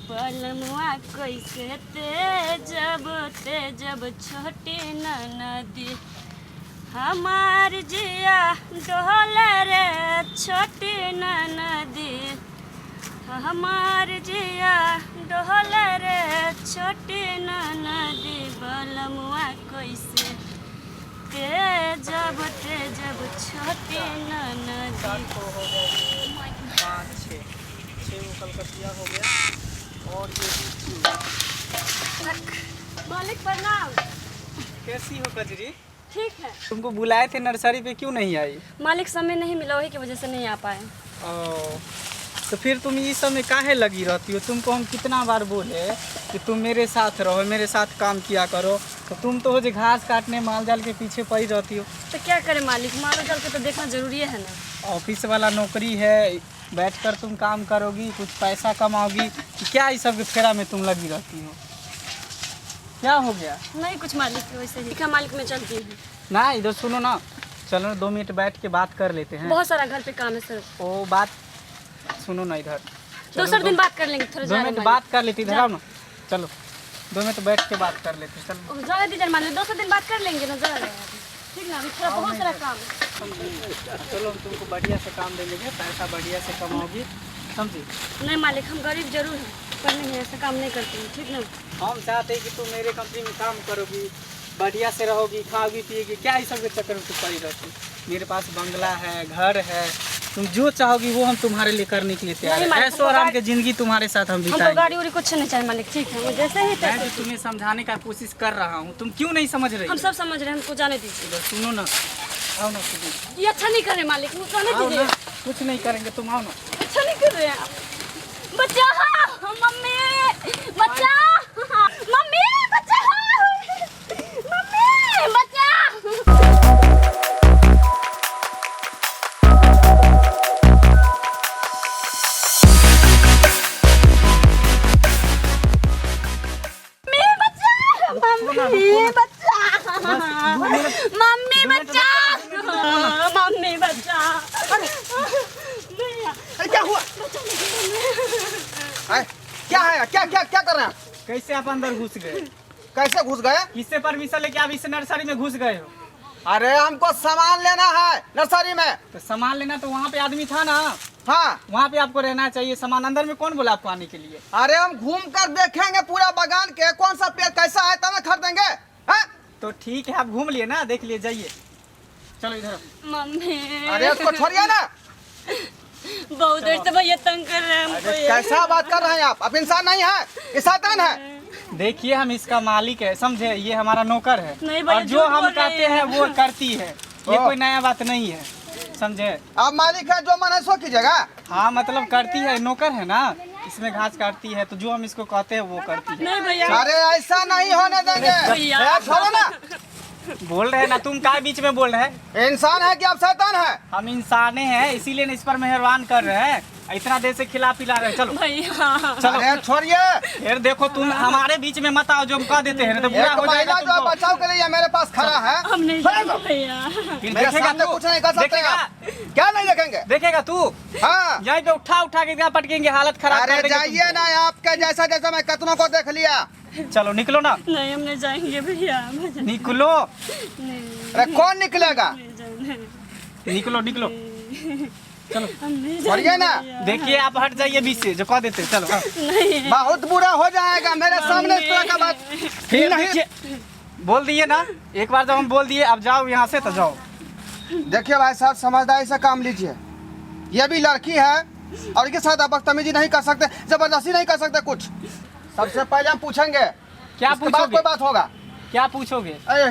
बलमुआ कैसे तेजब छोटी नदी हमार जिया डोल रे छोटी नदी हमार जिया डोल रे छोटी नदी बलमुआ कैसे तेजब छोटी नदी। कलकतिया हो गया और ये मालिक प्रणाम। कैसी हो कजरी? ठीक है। तुमको बुलाए थे नर्सरी पे, क्यों नहीं आई? मालिक समय नहीं मिला, वही की वजह से नहीं आ पाए। तो फिर तुम इस समय काहे लगी रहती हो? तुमको हम कितना बार बोले कि तुम मेरे साथ रहो, मेरे साथ काम किया करो, तो तुम तो हो जो घास काटने माल जाल के पीछे पड़ी रहती हो। तो क्या करें मालिक, माल जाल को तो देखना जरूरी है ना। ऑफिस वाला नौकरी है, बैठकर तुम काम करोगी, कुछ पैसा कमाओगी, कि क्या इस सब के फेरा में तुम लगी रहती हो? क्या हो गया? नहीं कुछ मालिक, वैसे ही ठीक मालिक में चलती है ना। इधर सुनो ना, चलो ना 2 मिनट बैठ के बात कर लेते हैं। बहुत सारा घर पे काम है सर। वो बात सुनो ना, इधर दूसरे दिन बात कर लेंगे। थोड़ा 2 मिनट बात कर लेते, इधर आओ ना। चलो 2 मिनट बैठ के बात कर लेते। चलो जाने दीजिए मालिक, दूसरे दिन बात कर लेंगे ना। जरा ठीक ना, अभी थोड़ा बहुत सारा काम है। चलो हम तुमको बढ़िया से काम दे देंगे, पैसा बढ़िया से कमाओगी, समझी? नहीं मालिक, हम गरीब जरूर हैं पर नहीं ऐसा काम नहीं करते हैं, ठीक ना। हम चाहते हैं कि तुम मेरे कंपनी में काम करोगी, बढ़िया से रहोगी, खाओगी पिएगी, क्या इस सब के चक्कर में तुम पड़ी रहती? मेरे पास बंगला है, घर है, तुम जो चाहोगी वो हम तुम्हारे लिए करने के लिए तैयार हैं। ऐशो आराम की जिंदगी तुम्हारे साथ हम बिताएंगे। हमको गाड़ी उड़ी कुछ नहीं चाहिए मालिक, ठीक है। जैसे ही मैं तो तुम्हें समझाने का कोशिश कर रहा हूँ, तुम क्यों नहीं समझ रही? हम सब समझ रहे हैं, हमको जाने दीजिए। सुनो ना, आओ ना। ये अच्छा नहीं कर रहे मालिक, जाने दीजिए। कुछ नहीं करेंगे, तुम आओ ना। अच्छा नहीं कर रहे हैं आप। बच्चा मम्मी, बच्चा मम्मी, बच्चा मम्मी, बच्चा। मम्मी बच्चा। क्या हुआ? क्या है? क्या क्या क्या कर रहे हैं? कैसे आप अंदर घुस गए? कैसे घुस गए? किससे परमिशन लेके आप इस नर्सरी में घुस गए हो? अरे हमको सामान लेना है नर्सरी में। तो सामान लेना तो वहाँ पे आदमी था ना। हाँ, वहाँ पे आपको रहना चाहिए। सामान अंदर में कौन बोला आपको आने के लिए? अरे हम घूम कर देखेंगे पूरा बागान के, कौन सा पेड़ कैसा है तब खरीदेंगे। तो ठीक है, आप घूम लिए ना, देख लिए, जाइए। चलो इधर। मम्मी अरे उसको छोड़िए ना। बहुत देर से भैया तंग कर रहे हैं हमको। कैसा बात कर रहे हैं आप इंसान नहीं है, ये शैतान है। देखिए हम इसका मालिक है, समझे? ये हमारा नौकर है नहीं और जो हम कहते हैं वो करती है। ये कोई नया बात नहीं है, समझे? आप मालिक है, जो मन है सो कीजिएगा। हाँ मतलब करती है, नौकर है ना, इसमें घास काटती है, तो जो हम इसको कहते हैं वो करती है। नहीं भैया। अरे ऐसा नहीं होने देंगे। छोड़ो ना। बोल रहे हैं ना, तुम क्या बीच में बोल रहे हैं? इंसान है कि आप शैतान है? हम इंसाने हैं, इसीलिए इस पर मेहरबान कर रहे हैं, इतना देर से खिला पिला रहे हैं। चलो भैया चलो। अरे छोड़िए। फिर देखो तुम हमारे बीच में मत आओ, जो हम कह देते हैं तो बुरा हो जाएगा जो बचाव के लिए मेरे पास खड़ा है। हम नहीं जाएंगे भैया। फिर मेरे देखेगा सामने तू, कुछ नहीं कर सकते देखेगा, आप। क्या नहीं देखेंगे? देखेगा तू। हाँ, यहीं पे उठा के क्या पटकेंगे, हालत खराब कर अरे देंगे जाइए ना, आपके जैसा जैसा मैं कितनों को देख लिया। चलो निकलो ना। नहीं हम नहीं जाएंगे भैया। निकलो। अरे कौन निकलेगा? निकलो निकलो। चलो छोड़िए ना। देखिए आप हट जाइए बीच से, जो कह देते हैं। चलो नहीं बहुत बुरा हो जाएगा मेरे सामने इस तरह का बात। फिर नहीं। देखिए, बोल दिए ना एक बार, जब हम बोल दिए अब जाओ यहाँ से, तो जाओ। देखिए भाई साहब, समझदारी से काम लीजिए। ये भी लड़की है और इसके साथ आप बदतमीजी नहीं कर सकते, जबरदस्ती नहीं कर सकते कुछ। सबसे पहले हम पूछेंगे, क्या उसके बाद पूछोगे? कोई बात होगा। क्या पूछोगे? अरे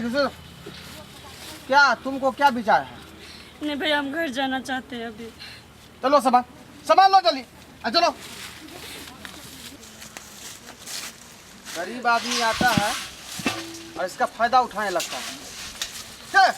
क्या तुमको क्या विचार है? नहीं भैया, हम घर जाना चाहते हैं अभी। चलो सामान लो जल्दी, चलो। गरीब आदमी आता है और इसका फायदा उठाने लगता है।